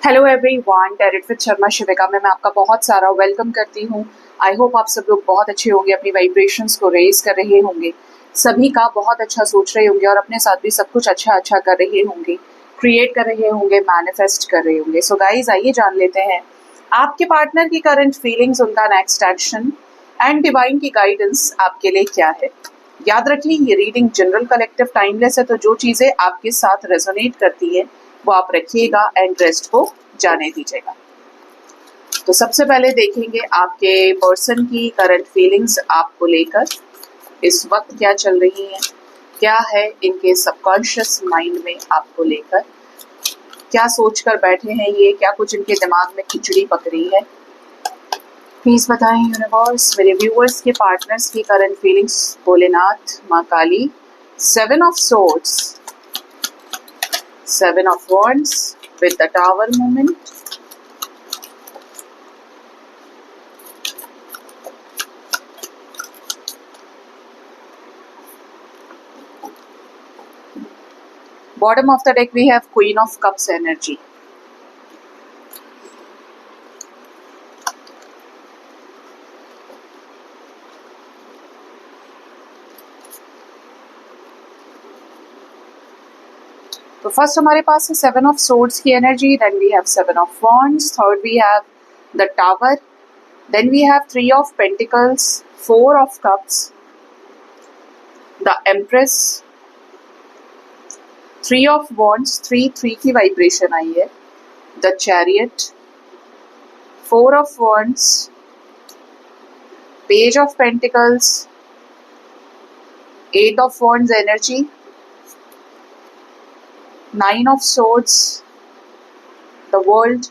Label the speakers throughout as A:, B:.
A: Hello everyone, tarot with Sharma Shivika में मैं आपका बहुत सारा वेलकम करती हूँ। आई होप आप सब लोग बहुत अच्छे होंगे, अपनी वाइब्रेशंस को रेज कर रहे होंगे, सभी का बहुत अच्छा सोच रहे होंगे और अपने साथ भी सब कुछ अच्छा अच्छा कर रहे होंगे, क्रिएट कर रहे होंगे, मैनिफेस्ट कर रहे होंगे। सो गाइज, आइए जान लेते हैं आपके पार्टनर की करंट फीलिंग्स, उनका नेक्स्ट एक्शन एंड डिवाइन की गाइडेंस आपके लिए क्या है। याद रखिए, ये रीडिंग जनरल, कलेक्टिव, टाइमलेस है, तो जो चीजें आपके साथ रेजोनेट करती है वो आप रखिएगा एंड रेस्ट को जाने दीजिएगा। तो सबसे पहले देखेंगे आपके पर्सन की करंट फीलिंग्स आपको लेकर इस वक्त क्या चल रही हैं, क्या है इनके सबकॉन्शियस माइंड में आपको लेकर, क्या सोचकर बैठे हैं ये, क्या कुछ इनके दिमाग में खिचड़ी पक रही है। प्लीज बताएं यूनिवर्स, मेरे व्यूअर्स के पार्टनर्स की करंट फीलिंग्स। भोलेनाथ, माँ Kali. 7 of swords, 7 of wands with the tower moment. Bottom of the deck we have Queen of Cups energy. तो फर्स्ट हमारे पास है 7 ऑफ सोर्ड्स की energy, then we have 7 of wands, third we have the tower, then we have 3 of pentacles, 4 of cups, the empress, 3 of wands, 3 की vibration आई है, the chariot, 4 of wands, page of pentacles, 8 of wands energy, 9 of swords, the world,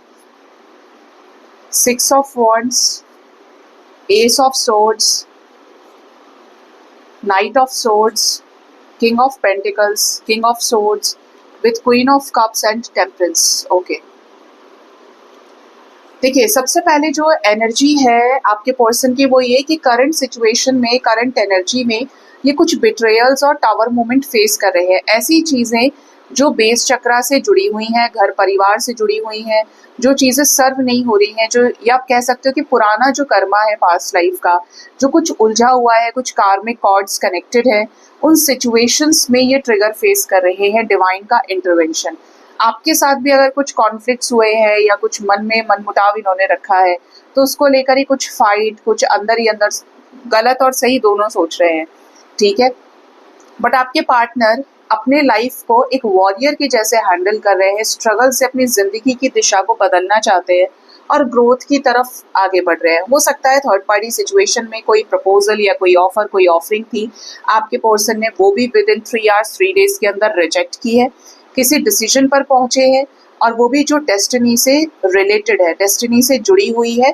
A: 6 of wands, ace of swords, knight of swords, king of pentacles, king of swords with queen of cups and temperance. Okay. देखिए, सबसे पहले जो energy है आपके person की वो ये कि करंट सिचुएशन में, करंट एनर्जी में ये कुछ बिट्रेयल्स और टावर मोमेंट फेस कर रहे हैं। ऐसी चीजें जो बेस चक्रा से जुड़ी हुई हैं, घर परिवार से जुड़ी हुई हैं, जो चीजें सर्व नहीं हो रही हैं, जो या आप कह सकते हो कि पुराना जो कर्मा है पास्ट लाइफ का, जो कुछ उलझा हुआ है, कुछ कार्मिक कॉर्ड्स कनेक्टेड है, उन सिचुएशंस में ये ट्रिगर फेस कर रहे हैं डिवाइन का इंटरवेंशन। आपके साथ भी अगर कुछ कॉन्फ्लिक्ट्स हुए हैं या कुछ मन में मनमुटाव इन्होंने रखा है तो उसको लेकर ही कुछ फाइट, कुछ अंदर ही अंदर गलत और सही दोनों सोच रहे हैं, ठीक है। बट आपके पार्टनर अपने लाइफ को एक वॉरियर के जैसे हैंडल कर रहे हैं, स्ट्रगल से अपनी जिंदगी की दिशा को बदलना चाहते हैं और ग्रोथ की तरफ आगे बढ़ रहे हैं। हो सकता है थर्ड पार्टी सिचुएशन में कोई प्रपोजल या कोई ऑफर, कोई ऑफरिंग थी, आपके पर्सन ने वो भी विद इन 3 आवर्स 3 डेज के अंदर रिजेक्ट की है, किसी डिसीजन पर पहुंचे हैं और वो भी जो डेस्टिनी से रिलेटेड है, डेस्टिनी से जुड़ी हुई है।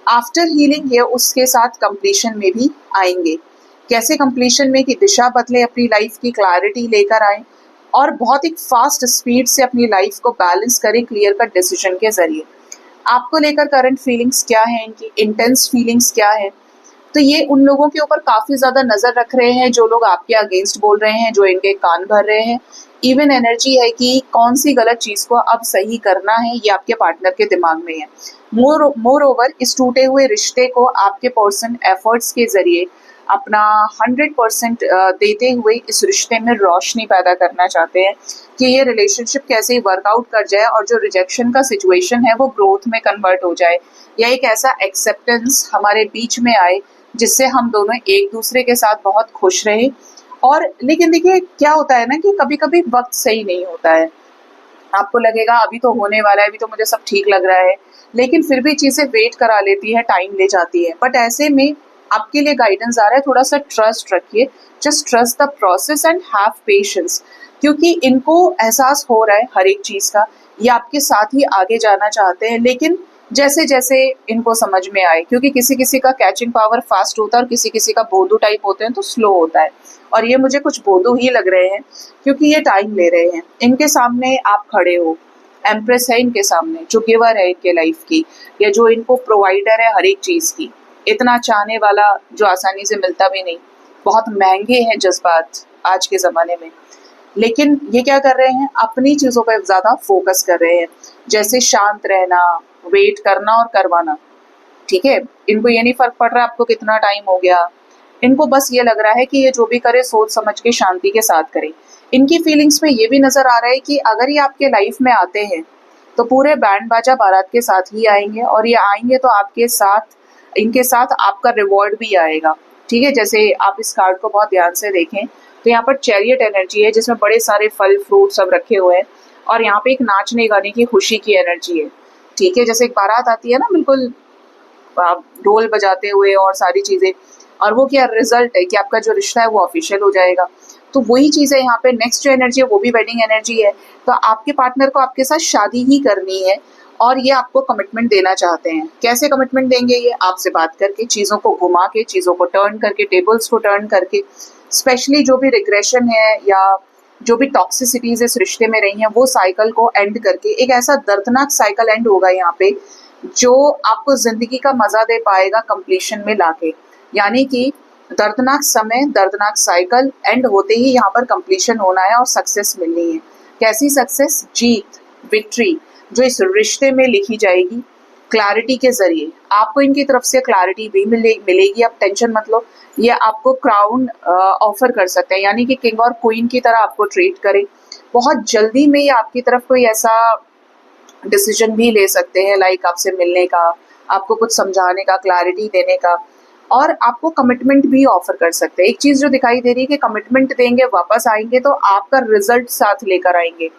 A: आफ्टर हीलिंग ये उसके साथ कंप्लीशन में भी आएंगे। कैसे कंप्लीशन में कि दिशा बदले, अपनी लाइफ की क्लैरिटी लेकर आए और बहुत ही फास्ट स्पीड से अपनी लाइफ को बैलेंस करें क्लियर कट डिसीजन के जरिए। आपको लेकर करंट फीलिंग्स क्या है, इनकी इंटेंस फीलिंग्स क्या है, तो ये उन लोगों के ऊपर काफी ज्यादा नजर रख रहे हैं जो लोग आपके अगेंस्ट बोल रहे हैं, जो इनके कान भर रहे हैं। इवन एनर्जी है कि कौन सी गलत चीज को अब सही करना है, ये आपके पार्टनर के दिमाग में है। मोर ओवर इस टूटे हुए रिश्ते को आपके पर्सन एफर्ट्स के जरिए अपना 100% देते हुए इस रिश्ते में रोशनी पैदा करना चाहते हैं कि ये रिलेशनशिप कैसे वर्कआउट कर जाए और जो रिजेक्शन का सिचुएशन है वो ग्रोथ में कन्वर्ट हो जाए, या एक ऐसा एक्सेप्टेंस हमारे बीच में आए जिससे हम दोनों एक दूसरे के साथ बहुत खुश रहे। और लेकिन देखिए, क्या होता है ना कि कभी कभी वक्त सही नहीं होता है। आपको लगेगा अभी तो होने वाला है, अभी तो मुझे सब ठीक लग रहा है, लेकिन फिर भी चीजें वेट करा लेती है, टाइम ले जाती है। बट ऐसे में आपके लिए गाइडेंस आ रहा है, थोड़ा सा ट्रस्ट रखिए, just trust the process and have patience, क्योंकि इनको एहसास हो रहा है हर एक चीज का, ये आपके साथ ही आगे जाना चाहते हैं, लेकिन जैसे जैसे इनको समझ में आए, क्योंकि किसी किसी का कैचिंग पावर फास्ट होता है और किसी किसी का बोधू टाइप होते हैं तो स्लो होता है, और ये मुझे कुछ बोधू ही लग रहे हैं क्योंकि ये टाइम ले रहे हैं। इनके सामने आप खड़े हो, एम्प्रेस है इनके सामने, जो गिवर है इनके लाइफ की, या जो इनको प्रोवाइडर है हर एक चीज की, इतना चाहने वाला जो आसानी से मिलता भी नहीं। बहुत महंगे हैं जज्बात आज के ज़माने में, लेकिन ये क्या कर रहे हैं, अपनी चीज़ों पर ज़्यादा फोकस कर रहे हैं। जैसे शांत रहना, वेट करना और करवाना। ठीक है, इनको ये नहीं फर्क पड़ रहा आपको कितना टाइम हो गया, इनको बस ये लग रहा है कि ये जो भी करे सोच समझ के शांति के साथ करे। इनकी फीलिंग्स में ये भी नजर आ रहा है कि अगर ये आपके लाइफ में आते हैं तो पूरे बैंड बाजा बारात के साथ ही आएंगे, और ये आएंगे तो आपके साथ, इनके साथ आपका रिवॉर्ड भी आएगा। ठीक है, जैसे आप इस कार्ड को बहुत ध्यान से देखें तो यहाँ पर चैरियट एनर्जी है जिसमें बड़े सारे फल फ्रूट सब रखे हुए हैं, और यहाँ पे एक नाचने गाने की खुशी की एनर्जी है। ठीक है, जैसे एक बारात आती है ना, बिल्कुल आप ढोल बजाते हुए और सारी चीजें, और वो क्या रिजल्ट है कि आपका जो रिश्ता है वो ऑफिशियल हो जाएगा। तो वही चीज है यहाँ पे, नेक्स्ट जो एनर्जी है वो भी वेडिंग एनर्जी है। तो आपके पार्टनर को आपके साथ शादी ही करनी है, और ये आपको कमिटमेंट देना चाहते हैं। कैसे कमिटमेंट देंगे? ये आपसे बात करके, चीजों को घुमा के, चीजों को टर्न करके, टेबल्स को टर्न करके, स्पेशली जो भी रिग्रेशन है या जो भी टॉक्सिसिटीज इस रिश्ते में रही हैं वो साइकिल को एंड करके एक ऐसा दर्दनाक साइकिल एंड होगा यहाँ पे जो आपको जिंदगी का मजा दे पाएगा कंप्लीशन में लाके। यानी कि दर्दनाक समय, दर्दनाक साइकिल एंड होते ही यहाँ पर कंप्लीशन होना है और सक्सेस मिलनी है। कैसी सक्सेस? जीत, विक्ट्री, जो इस रिश्ते में लिखी जाएगी क्लैरिटी के जरिए। आपको इनकी तरफ से क्लैरिटी भी मिलेगी, आप टेंशन मत लो। ये आपको क्राउन ऑफर कर सकते हैं, यानी कि किंग और क्वीन की तरह आपको ट्रीट करें। बहुत जल्दी में ये आपकी तरफ कोई ऐसा डिसीजन भी ले सकते हैं, लाइक आपसे मिलने का, आपको कुछ समझाने का, क्लैरिटी देने का, और आपको कमिटमेंट भी ऑफर कर सकते हैं। एक चीज जो दिखाई दे रही है कि कमिटमेंट देंगे, वापस आएंगे तो आपका रिजल्ट साथ लेकर आएंगे।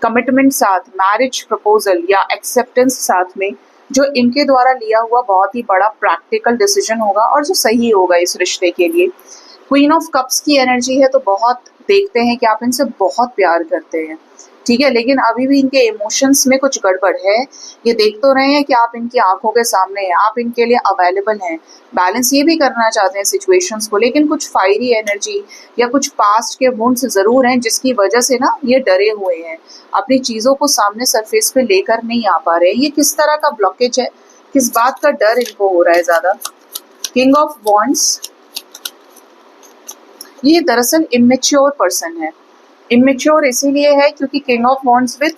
A: कमिटमेंट साथ, मैरिज प्रपोजल या एक्सेप्टेंस साथ में, जो इनके द्वारा लिया हुआ बहुत ही बड़ा प्रैक्टिकल डिसीजन होगा और जो सही होगा इस रिश्ते के लिए। क्वीन ऑफ कप्स की एनर्जी है, तो बहुत देखते हैं कि आप इनसे बहुत प्यार करते हैं। ठीक है, लेकिन अभी भी इनके इमोशंस में कुछ गड़बड़ है। ये देख तो रहे हैं कि आप इनकी आंखों के सामने हैं, आप इनके लिए अवेलेबल हैं, बैलेंस ये भी करना चाहते हैं सिचुएशंस को, लेकिन कुछ फायरी एनर्जी या कुछ पास्ट के वुंड्स जरूर हैं जिसकी वजह से ना ये डरे हुए हैं, अपनी चीजों को सामने सरफेस पे लेकर नहीं आ पा रहे हैं। ये किस तरह का ब्लॉकेज है, किस बात का डर इनको हो रहा है ज्यादा? किंग ऑफ वॉन्ड्स, ये दरअसल इमेच्योर पर्सन है। इमेच्योर इसीलिए है क्योंकि king of wands with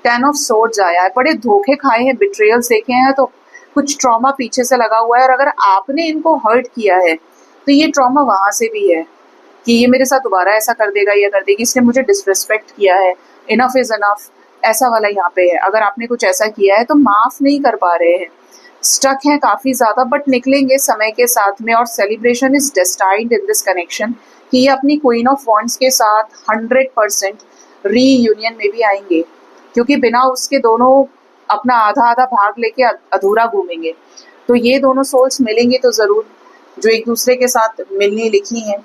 A: 10 of swords आया है। बड़े धोखे खाए हैं, बिट्रेयल्स देखे हैं, तो कुछ ट्रॉमा पीछे से लगा हुआ है, और अगर आपने इनको हर्ट किया है तो ये ट्रॉमा वहां से भी है कि ये मेरे साथ दोबारा ऐसा कर देगा या कर देगी, इसने मुझे डिसरिस्पेक्ट किया है, इनफ इज इनफ, ऐसा वाला यहाँ पे है। अगर आपने कुछ ऐसा किया है तो माफ नहीं कर पा रहे हैं, स्टक हैं काफी ज्यादा, बट निकलेंगे समय के साथ में। और celebration is destined in this connection कि ये अपनी क्वीन ऑफ वॉन्ड्स के साथ 100% रीयूनियन में भी आएंगे, क्योंकि बिना उसके दोनों अपना आधा आधा भाग लेके अधूरा घूमेंगे। तो ये दोनों सोल्स मिलेंगे तो जरूर, जो एक दूसरे के साथ मिलनी लिखी हैं,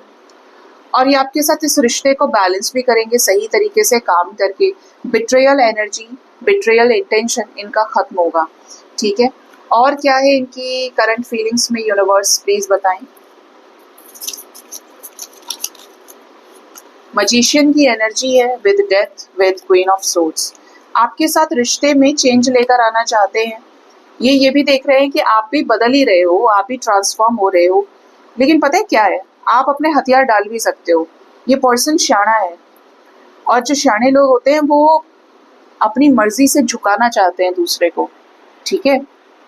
A: और ये आपके साथ इस रिश्ते को बैलेंस भी करेंगे सही तरीके से काम करके। बिट्रेयल एनर्जी, बिट्रेयल इंटेंशन इनका खत्म होगा। ठीक है, और क्या है इनकी करंट फीलिंग्स में, यूनिवर्स प्लीज बताएं। मजिशियन की एनर्जी है with death, with queen of swords. आपके साथ रिश्ते में चेंज लेकर आना चाहते हैं। ये भी देख रहे हैं कि आप भी बदल ही रहे हो, आप भी ट्रांसफॉर्म हो रहे हो, लेकिन पता है क्या है, आप अपने हथियार डाल भी सकते हो। ये पर्सन शाना है, और जो शाने लोग होते हैं वो अपनी मर्जी से झुकाना चाहते हैं दूसरे को। ठीक है,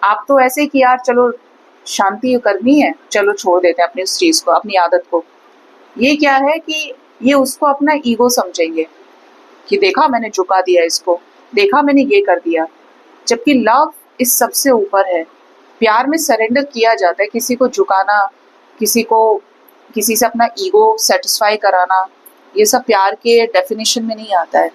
A: आप तो ऐसे कि यार चलो शांति करनी है, चलो छोड़ देते हैं अपनी उस चीज को, अपनी आदत को। ये क्या है कि ये उसको अपना ईगो समझेंगे कि देखा मैंने झुका दिया इसको, देखा मैंने ये कर दिया, जबकि लव इस सबसे ऊपर है। प्यार में सरेंडर किया जाता है, किसी को झुकाना, किसी को किसी से अपना ईगो सेटिस्फाई कराना, ये सब प्यार के डेफिनेशन में नहीं आता है।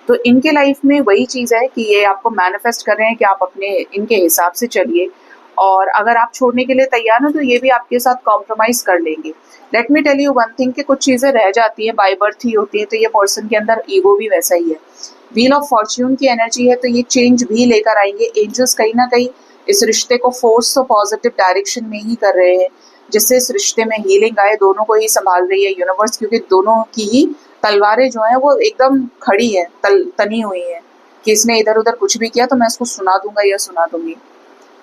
A: तो इनके लाइफ में वही चीज़ है कि ये आपको मैनिफेस्ट कर रहे हैं कि आप अपने इनके हिसाब से चलिए, और अगर आप छोड़ने के लिए तैयार हो तो ये भी आपके साथ कॉम्प्रोमाइज कर लेंगे। Let me tell you one thing कि कुछ चीज़ें रह जाती हैं, बाय बर्थ ही होती है, तो ये पर्सन के अंदर ईगो भी वैसा ही है। व्हील ऑफ फॉर्च्यून की एनर्जी है, तो ये चेंज भी लेकर आएंगे। एंजल्स कहीं ना कहीं इस रिश्ते को फोर्स तो पॉजिटिव डायरेक्शन में ही कर रहे हैं, जिससे इस रिश्ते में हीलिंग आए। दोनों को ही संभाल रही है यूनिवर्स, क्योंकि दोनों की ही तलवारें जो हैं वो एकदम खड़ी है, तनी हुई है कि इसने इधर उधर कुछ भी किया तो मैं इसको सुना दूंगा या सुना दूंगी।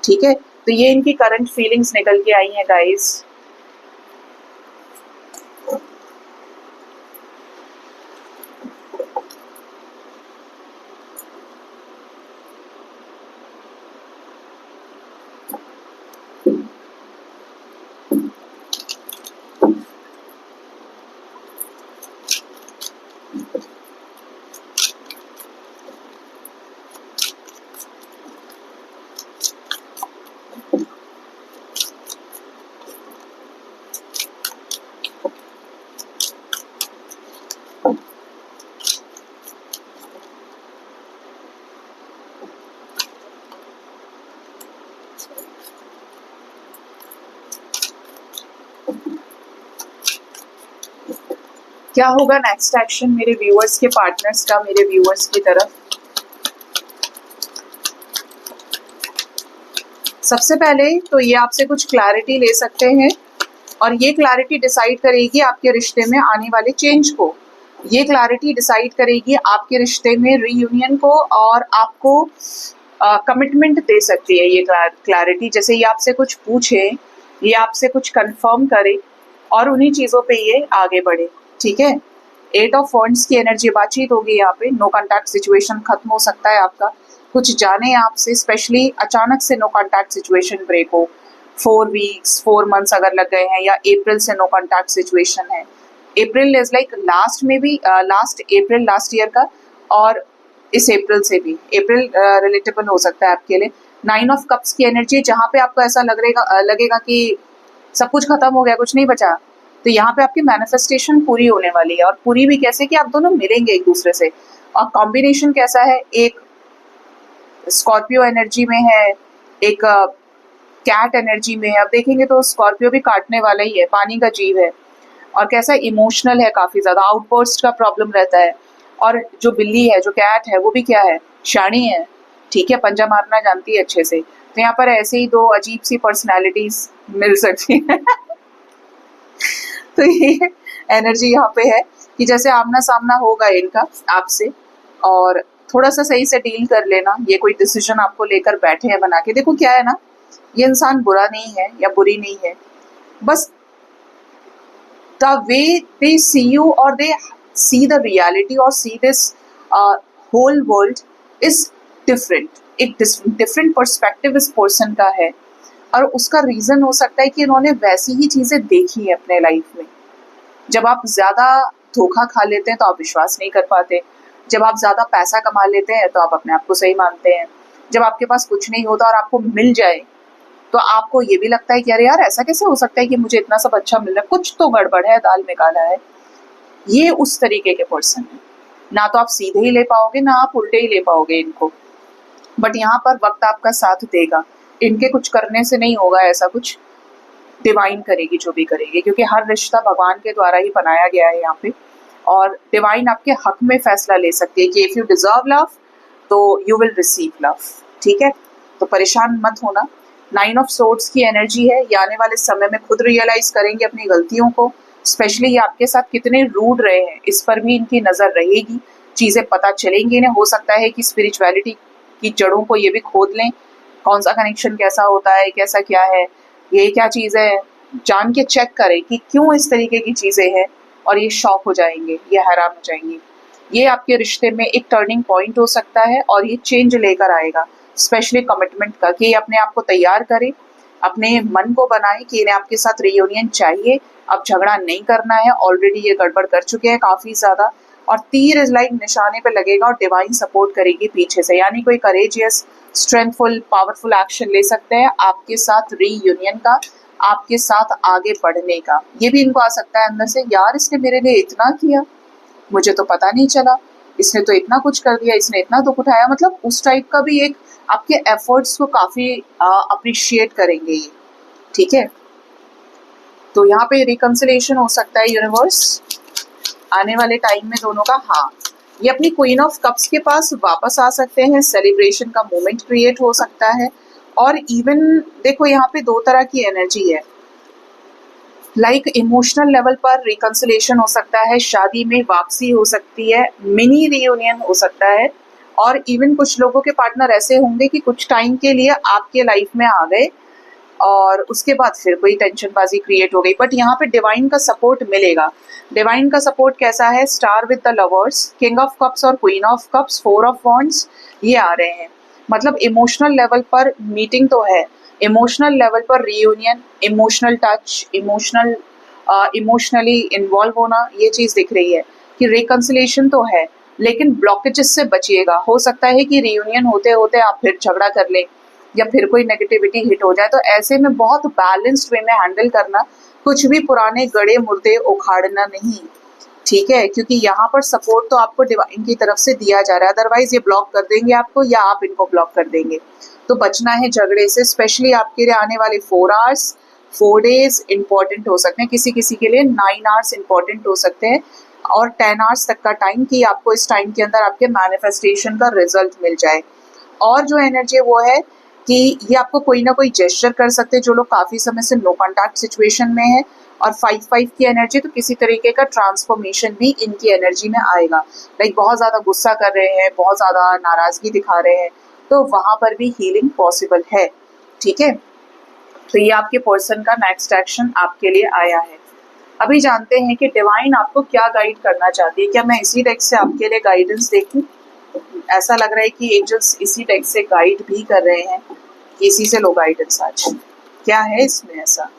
A: ठीक है, तो ये इनकी करंट फीलिंग्स निकल के आई हैं गाइस। क्या होगा नेक्स्ट एक्शन मेरे व्यूअर्स के पार्टनर्स का मेरे व्यूअर्स की तरफ? सबसे पहले तो ये आपसे कुछ क्लैरिटी ले सकते हैं और ये क्लैरिटी डिसाइड करेगी आपके रिश्ते में आने वाले चेंज को। ये क्लैरिटी डिसाइड करेगी आपके रिश्ते में रीयूनियन को और आपको कमिटमेंट दे सकती है ये क्लैरिटी। जैसे ये आपसे कुछ पूछे, ये आपसे कुछ कंफर्म करे और उन्हीं चीज़ों पे ये आगे बढ़े। ठीक है, 8 ऑफ वॉन्ड्स की एनर्जी बातचीत होगी यहाँ पे। नो कॉन्टैक्ट सिचुएशन खत्म हो सकता है आपका, कुछ जाने आपसे, स्पेशली अचानक से नो कॉन्टैक्ट सिचुएशन ब्रेक हो। 4 वीक्स 4 मंथ्स अगर लग गए हैं या अप्रैल से नो कॉन्टैक्ट सिचुएशन है। अप्रैल इज लाइक लास्ट में भी लास्ट अप्रैल लास्ट ईयर का और इस अप्रैल से भी अप्रैल रिलेटेबल हो सकता है आपके लिए। 9 ऑफ कप्स की एनर्जी, जहाँ पे आपको ऐसा लगेगा कि सब कुछ खत्म हो गया, कुछ नहीं बचा, तो यहाँ पे आपकी मैनिफेस्टेशन पूरी होने वाली है। और पूरी भी कैसे कि आप दोनों मिलेंगे एक दूसरे से। और कॉम्बिनेशन कैसा है, एक स्कॉर्पियो एनर्जी में है, एक कैट एनर्जी में है। अब देखेंगे तो स्कॉर्पियो भी काटने वाला ही है, पानी का जीव है और कैसा इमोशनल है, काफी ज्यादा आउटबर्स्ट का प्रॉब्लम रहता है। और जो बिल्ली है, जो कैट है, वो भी क्या है, शानी है। ठीक है, पंजा मारना जानती है अच्छे से। तो यहाँ पर ऐसे ही 2 अजीब सी पर्सनैलिटीज मिल सकती है। तो ये एनर्जी यहाँ पे है कि जैसे आमना सामना होगा इनका आपसे और थोड़ा सा सही से डील कर लेना। ये कोई डिसीजन आपको लेकर बैठे हैं बना के, देखो क्या है ना, ये इंसान बुरा नहीं है या बुरी नहीं है, बस the way they C you और दे सी द रियलिटी और see this whole world is different. एक डिफरेंट पर्सपेक्टिव इस पर्सन का है और उसका रीजन हो सकता है कि इन्होंने वैसी ही चीजें देखी है अपने लाइफ में। जब आप ज्यादा धोखा खा लेते हैं तो आप विश्वास नहीं कर पाते। जब आप ज्यादा पैसा कमा लेते हैं तो आप अपने आप को सही मानते हैं। जब आपके पास कुछ नहीं होता और आपको मिल जाए तो आपको ये भी लगता है कि अरे यार, ऐसा कैसे हो सकता है कि मुझे इतना सब अच्छा मिल रहा है, कुछ तो गड़बड़ है, दाल में काला है। ये उस तरीके के पर्सन है। ना तो आप सीधे ही ले पाओगे, ना आप उल्टे ही ले पाओगे इनको। बट यहाँ पर वक्त आपका साथ देगा, इनके कुछ करने से नहीं होगा ऐसा कुछ, डिवाइन करेगी जो भी करेगी, क्योंकि हर रिश्ता भगवान के द्वारा ही बनाया गया है यहाँ पे। और डिवाइन आपके हक में फैसला ले सकती है कि इफ यू डिजर्व लव तो यू विल रिसीव लव। ठीक है, तो परेशान मत होना। 9 ऑफ सोर्ड्स की एनर्जी है, ये आने वाले समय में खुद रियलाइज करेंगे अपनी गलतियों को। स्पेशली ये आपके साथ कितने रूड रहे हैं इस पर भी इनकी नजर रहेगी, चीजें पता चलेंगी इन्हें। हो सकता है कि स्पिरिचुअलिटी की जड़ों को ये भी खोद लें, कौन सा कनेक्शन कैसा होता है, कैसा क्या है, ये क्या चीज़ है, जान के चेक करें कि क्यों इस तरीके की चीज़ें हैं और ये शॉक हो जाएंगे, ये हैरान हो जाएंगे। ये आपके रिश्ते में एक टर्निंग पॉइंट हो सकता है और ये चेंज लेकर आएगा, स्पेशली कमिटमेंट का, कि अपने आप को तैयार करें, अपने मन को बनाए कि इन्हें आपके साथ रियूनियन चाहिए, अब झगड़ा नहीं करना है। ऑलरेडी ये गड़बड़ कर चुके हैं काफ़ी ज़्यादा और तीर इज लाइक निशाने पे लगेगा और डिवाइन सपोर्ट करेगी पीछे से। यानी कोई करेजियस, स्ट्रेंथफुल, पावरफुल एक्शन ले सकते हैं आपके साथ रीयूनियन का, आपके साथ आगे बढ़ने का। ये भी इनको आ सकता है अंदर से, यार इसने मेरे लिए इतना किया, मुझे तो पता नहीं चला, इसने तो इतना कुछ कर दिया, इसने इतना दुख उठाया। मतलब उस टाइप का भी एक आपके एफर्ट्स को काफ़ी अप्रिशिएट करेंगे ये। ठीक है, तो यहाँ पे रिकंसिलेशन हो सकता है यूनिवर्स आने वाले टाइम में दोनों का। हाँ, ये अपनी क्वीन ऑफ कप्स के पास वापस आ सकते हैं, सेलिब्रेशन का मोमेंट क्रिएट हो सकता है। और इवन देखो यहाँ पे 2 तरह की एनर्जी है, लाइक इमोशनल लेवल पर रिकंसिलेशन हो सकता है, शादी में वापसी हो सकती है, मिनी रियूनियन हो सकता है। और इवन कुछ लोगों के पार्टनर ऐसे होंगे कि कुछ टाइम के लिए आपके लाइफ में आ गए और उसके बाद फिर कोई टेंशनबाजी क्रिएट हो गई। बट यहाँ पे डिवाइन का सपोर्ट मिलेगा। डिवाइन का सपोर्ट कैसा है, star with the lovers, king of cups और queen of cups, 4 of wands, ये आ रहे हैं। मतलब इमोशनल लेवल पर मीटिंग तो है, इमोशनल लेवल पर reunion, emotional touch, emotionally involve होना, ये चीज़ दिख रही है कि रिकंसिलेशन तो है, लेकिन ब्लॉकेजेस से बचिएगा। हो सकता है कि रियूनियन होते होते आप फिर झगड़ा कर लें या फिर कोई नेगेटिविटी हिट हो जाए, तो ऐसे में बहुत बैलेंस्ड वे में हैंडल करना, कुछ भी पुराने गड़े मुर्दे उखाड़ना नहीं। ठीक है, क्योंकि यहाँ पर सपोर्ट तो आपको डिवाइन की तरफ से दिया जा रहा है, अदरवाइज ये ब्लॉक कर देंगे आपको या आप इनको ब्लॉक कर देंगे। तो बचना है झगड़े से, स्पेशली आपके लिए आने वाले 4 आवर्स 4 डेज इंपॉर्टेंट हो सकते हैं, किसी किसी के लिए 9 आवर्स इंपॉर्टेंट हो सकते हैं, और 10 आवर्स तक का टाइम कि आपको इस टाइम के अंदर आपके मैनिफेस्टेशन का रिजल्ट मिल जाए। और जो एनर्जी है वो है कि ये आपको कोई ना कोई जेस्चर कर सकते हैं जो लोग काफ़ी समय से नो कॉन्टैक्ट सिचुएशन में है। और 5-5 की एनर्जी, तो किसी तरीके का ट्रांसफॉर्मेशन भी इनकी एनर्जी में आएगा। लाइक बहुत ज़्यादा गुस्सा कर रहे हैं, बहुत ज़्यादा नाराज़गी दिखा रहे हैं, तो वहाँ पर भी हीलिंग पॉसिबल है। ठीक है, तो ये आपके पर्सन का नेक्स्ट एक्शन आपके लिए आया है। अभी जानते हैं कि डिवाइन आपको क्या गाइड करना चाहती है। क्या मैं इसी डेक से आपके लिए गाइडेंस देखूं? ऐसा लग रहा है कि एंजल्स इसी डेक से गाइड भी कर रहे हैं, इसी से लो गाइडेंस आज। क्या है इसमें ऐसा?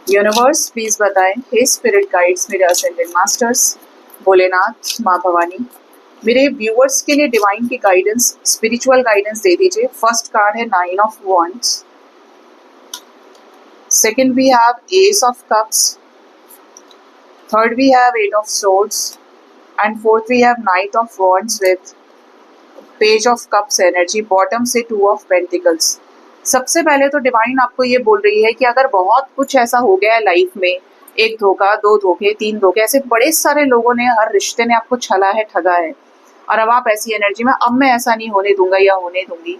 A: यूनिवर्स प्लीज बताएं, हे स्पिरिट गाइड्स, मेरे असेंडेंट मास्टर्स, भोलेनाथ, माँ भवानी, मेरे व्यूअर्स के लिए डिवाइन की गाइडेंस, स्पिरिचुअल गाइडेंस दे दीजिए। फर्स्ट कार्ड है 9 of wands, second we have ace of cups, third we have 8 of swords, and fourth we have knight of wands with page of cups energy, bottom से 2 of pentacles. सबसे पहले तो divine आपको ये बोल रही है कि अगर बहुत कुछ ऐसा हो गया है लाइफ में, एक धोखा, 2 धोखे, 3 धोखे, ऐसे बड़े सारे लोगों ने, हर रिश्ते ने आपको छला है, ठगा है, और अब आप ऐसी एनर्जी में, अब मैं ऐसा नहीं होने दूंगा या होने दूंगी,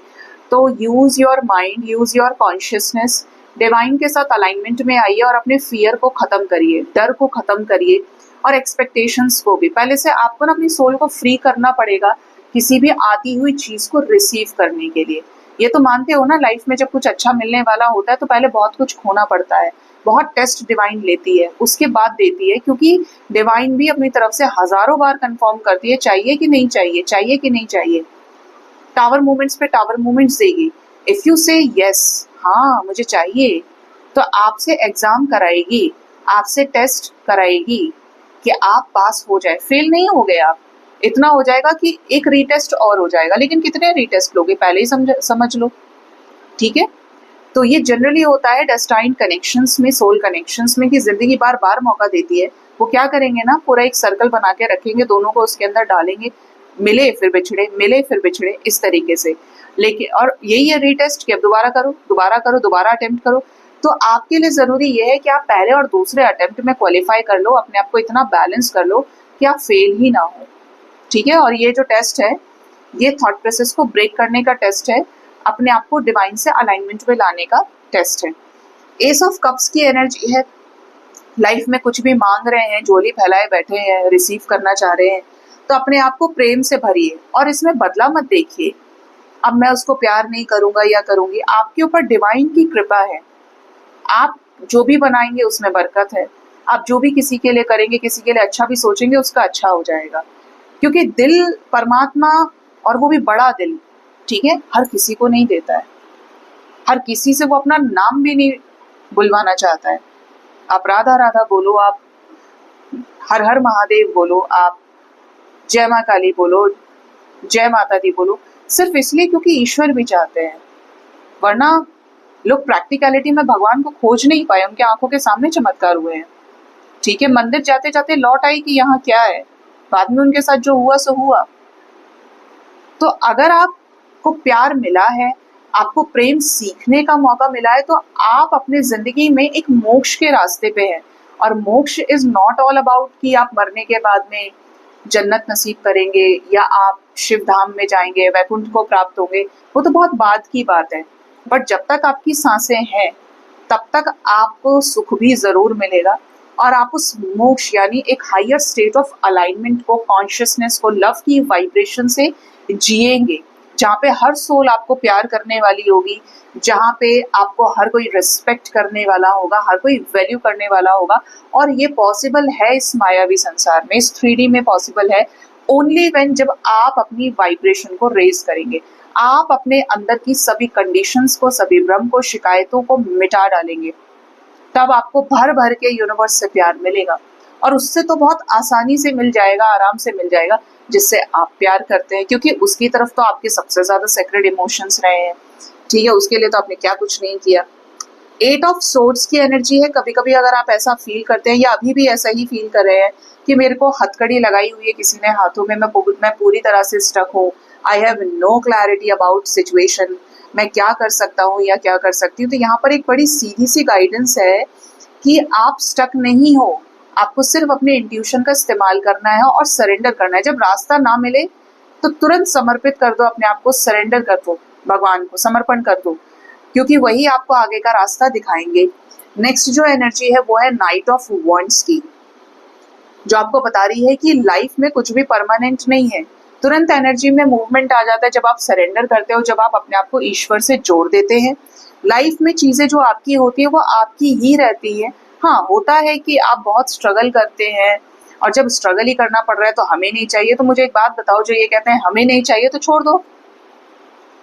A: तो use your mind, use your consciousness, divine के साथ अलाइनमेंट में आइए और अपने फियर को खत्म करिए, डर को खत्म करिए, और एक्सपेक्टेशंस को भी। पहले से आपको ना अपनी सोल को फ्री करना पड़ेगा किसी भी आती हुई चीज को रिसीव करने के लिए। ये तो मानते हो ना, लाइफ में जब कुछ अच्छा मिलने वाला होता है तो पहले बहुत कुछ खोना पड़ता है, बहुत टेस्ट डिवाइन लेती है, उसके बाद देती है, क्योंकि डिवाइन भी अपनी तरफ से हजारों बार कंफर्म करती है चाहिए कि नहीं चाहिए, चाहिए कि नहीं चाहिए। टावर मूवमेंट्स पे टावर मूवमेंट्स देगी। इफ यू से यस, हाँ मुझे चाहिए, तो आपसे एग्जाम कराएगी, आपसे टेस्ट कराएगी कि आप पास हो जाए। फेल नहीं हो गए आप, इतना हो जाएगा कि एक रीटेस्ट और हो जाएगा, लेकिन कितने रीटेस्ट लोगे पहले ही समझ लो। ठीक है, तो ये जनरली होता है डेस्टाइन कनेक्शंस में, सोल कनेक्शंस में, कि जिंदगी बार बार मौका देती है। वो क्या करेंगे ना, पूरा एक सर्कल बना के रखेंगे, दोनों को उसके अंदर डालेंगे, मिले फिर बिछड़े, मिले फिर बिछड़े, इस तरीके से। लेकिन और यही है रीटेस्ट, कि अब दोबारा करो, दोबारा करो, दोबारा अटेम्प्ट करो। तो आपके लिए जरूरी ये है कि आप पहले और दूसरे अटेम्प्ट में क्वालिफाई कर लो, अपने आप को इतना बैलेंस कर लो कि आप फेल ही ना हो। ठीक है, और ये जो टेस्ट है, ये थॉट प्रोसेस को ब्रेक करने का टेस्ट है, अपने आप को डिवाइन से अलाइनमेंट में लाने का टेस्ट है। एस ऑफ कप्स की एनर्जी है, लाइफ में कुछ भी मांग रहे हैं, झोली फैलाए बैठे हैं, रिसीव करना चाह रहे हैं, तो अपने आप को प्रेम से भरिए और इसमें बदला मत देखिए। अब मैं उसको प्यार नहीं करूंगा या करूंगी, आपके ऊपर डिवाइन की कृपा है। आप जो भी बनाएंगे उसमें बरकत है, आप जो भी किसी के लिए करेंगे, किसी के लिए अच्छा भी सोचेंगे, उसका अच्छा हो जाएगा, क्योंकि दिल परमात्मा, और वो भी बड़ा दिल, ठीक है, हर किसी को नहीं देता है, हर किसी से वो अपना नाम भी नहीं बुलवाना चाहता है। आप राधा राधा बोलो, आप हर हर महादेव बोलो, आप जय माँ काली बोलो, जय माता दी बोलो, सिर्फ इसलिए क्योंकि ईश्वर भी चाहते हैं। वरना लोग प्रैक्टिकलिटी में भगवान को खोज नहीं पाए, उनके आंखों के सामने चमत्कार हुए हैं। ठीक है, मंदिर जाते जाते लौट आई कि यहाँ क्या है, बाद में उनके साथ जो हुआ सो हुआ। तो अगर आपको प्यार मिला है, आपको प्रेम सीखने का मौका मिला है, तो आप अपने जिंदगी में एक मोक्ष के रास्ते पे हैं। और मोक्ष इज नॉट ऑल अबाउट कि आप मरने के बाद में जन्नत नसीब करेंगे या आप शिव धाम में जाएंगे, वैकुंठ को प्राप्त होंगे, वो तो बहुत बाद की बात है। बट जब तक आपकी सांसें हैं तब तक आपको सुख भी जरूर मिलेगा, और आप उस मोक्ष यानी एक हायर स्टेट ऑफ अलाइनमेंट को, कॉन्शियसनेस को, लव की वाइब्रेशन से जिएंगे, जहाँ पे हर सोल आपको प्यार करने वाली होगी, जहाँ पे आपको हर कोई रिस्पेक्ट करने वाला होगा, हर कोई वैल्यू करने वाला होगा। और ये पॉसिबल है इस मायावी संसार में, इस 3D में पॉसिबल है ओनली व्हेन, जब आप अपनी वाइब्रेशन को रेज करेंगे, आप अपने अंदर की सभी कंडीशंस को, सभी भ्रम को, शिकायतों को मिटा डालेंगे, तब आपको भर भर के यूनिवर्स से प्यार मिलेगा। और उससे तो बहुत आसानी से मिल जाएगा, आराम से मिल जाएगा, जिससे आप प्यार करते हैं, क्योंकि उसकी तरफ तो आपके सबसे ज्यादा सेक्रेड इमोशंस रहे हैं। ठीक है, उसके लिए तो आपने क्या कुछ नहीं किया। 8 ऑफ सोर्ड्स की एनर्जी है। कभी कभी अगर आप ऐसा फील करते हैं, या अभी भी ऐसा ही फील कर रहे हैं कि मेरे को हथकड़ी लगाई हुई है किसी ने हाथों में, मैं पूरी तरह से स्टक हूँ, I have no clarity about situation, मैं क्या कर सकता हूँ या क्या कर सकती हूँ। तो यहाँ पर एक बड़ी सीधी सी गाइडेंस है कि आप स्टक नहीं हो, आपको सिर्फ अपने इंट्यूशन का इस्तेमाल करना है और सरेंडर करना है। जब रास्ता ना मिले तो तुरंत समर्पित कर दो अपने आप को, सरेंडर कर दो भगवान को, समर्पण कर दो, क्योंकि वही आपको आगे का रास्ता दिखाएंगे। नेक्स्ट जो एनर्जी है वो है नाइट ऑफ वॉन्ड्स की, जो आपको बता रही है कि लाइफ में कुछ भी परमानेंट नहीं है। तुरंत एनर्जी में मूवमेंट आ जाता है जब आप सरेंडर करते हो, जब आप अपने आप को ईश्वर से जोड़ देते हैं। लाइफ में चीजें जो आपकी होती है वो आपकी ही रहती है। हाँ, होता है कि आप बहुत स्ट्रगल करते हैं, और जब स्ट्रगल ही करना पड़ रहा है तो हमें नहीं चाहिए। तो मुझे एक बात बताओ, जो ये कहते हैं हमें नहीं चाहिए तो छोड़ दो,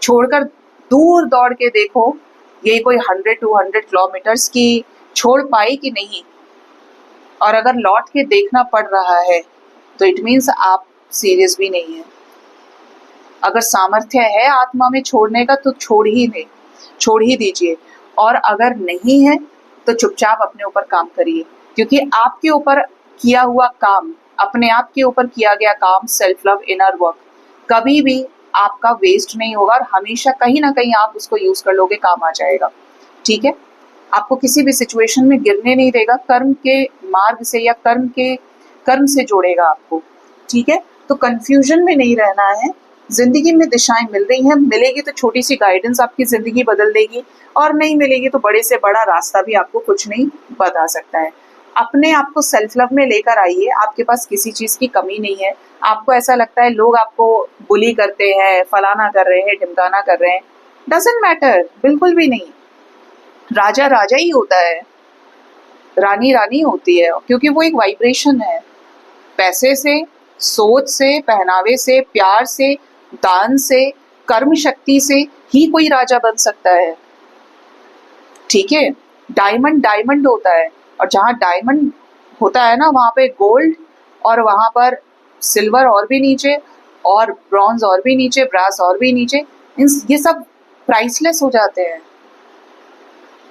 A: छोड़कर दूर दौड़ के देखो ये कोई 100-200 किलोमीटर्स की छोड़ पाई कि नहीं। और अगर लौट के देखना पड़ रहा है तो इट मीन्स आप सीरियस भी नहीं है। अगर सामर्थ्य है आत्मा में छोड़ने का तो छोड़ ही दीजिए, और अगर नहीं है तो चुपचाप अपने ऊपर काम करिए, क्योंकि आपके ऊपर किया हुआ काम, अपने आप के ऊपर किया गया काम, सेल्फ लव, इनर वर्क, कभी भी आपका वेस्ट नहीं होगा और हमेशा कहीं ना कहीं आप उसको यूज कर लोगे, काम आ जाएगा। ठीक है, आपको किसी भी सिचुएशन में गिरने नहीं देगा, कर्म के मार्ग से या कर्म से जोड़ेगा आपको। ठीक है, तो कंफ्यूजन में नहीं रहना है। जिंदगी में दिशाएं मिल रही हैं, मिलेगी तो छोटी सी गाइडेंस आपकी जिंदगी बदल देगी, और नहीं मिलेगी तो बड़े से बड़ा रास्ता भी आपको कुछ नहीं बता सकता है। अपने आप को सेल्फ लव में लेकर आइए, आपके पास किसी चीज की कमी नहीं है। आपको ऐसा लगता है लोग आपको बुली करते हैं, फलाना कर रहे हैं, ढिमकाना कर रहे हैं, डजंट मैटर, बिल्कुल भी नहीं। राजा राजा ही होता है, रानी रानी होती है, क्योंकि वो एक वाइब्रेशन है। पैसे से, सोच से, पहनावे से, प्यार से, दान से, कर्म शक्ति से ही कोई राजा बन सकता है। ठीक है, डायमंड डायमंड होता है, और जहाँ डायमंड होता है ना वहां पे गोल्ड, और वहां पर सिल्वर और भी नीचे, और ब्रॉन्ज और भी नीचे, ब्रास और भी नीचे, ये सब प्राइसलेस हो जाते हैं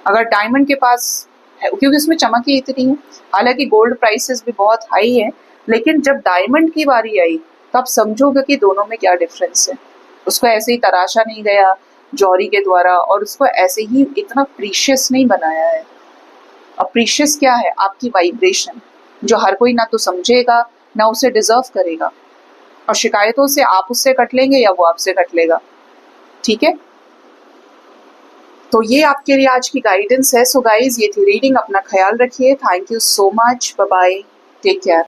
A: अगर डायमंड के पास है, क्योंकि उसमें चमक ही इतनी है। हालांकि गोल्ड प्राइसेस भी बहुत हाई है, लेकिन जब डायमंड की बारी आई तो आप समझोगे कि दोनों में क्या डिफरेंस है। उसको ऐसे ही तराशा नहीं गया जौहरी के द्वारा, और उसको ऐसे ही इतना प्रीशियस नहीं बनाया है। और प्रीशियस क्या है? आपकी वाइब्रेशन, जो हर कोई ना तो समझेगा ना उसे डिजर्व करेगा, और शिकायतों से आप उससे कट लेंगे या वो आपसे कट लेगा। ठीक है, तो ये आपके लिए आज की गाइडेंस है। सो गाइज, ये थी रीडिंग, अपना ख्याल रखिए। Thank you so much, bye bye, take care.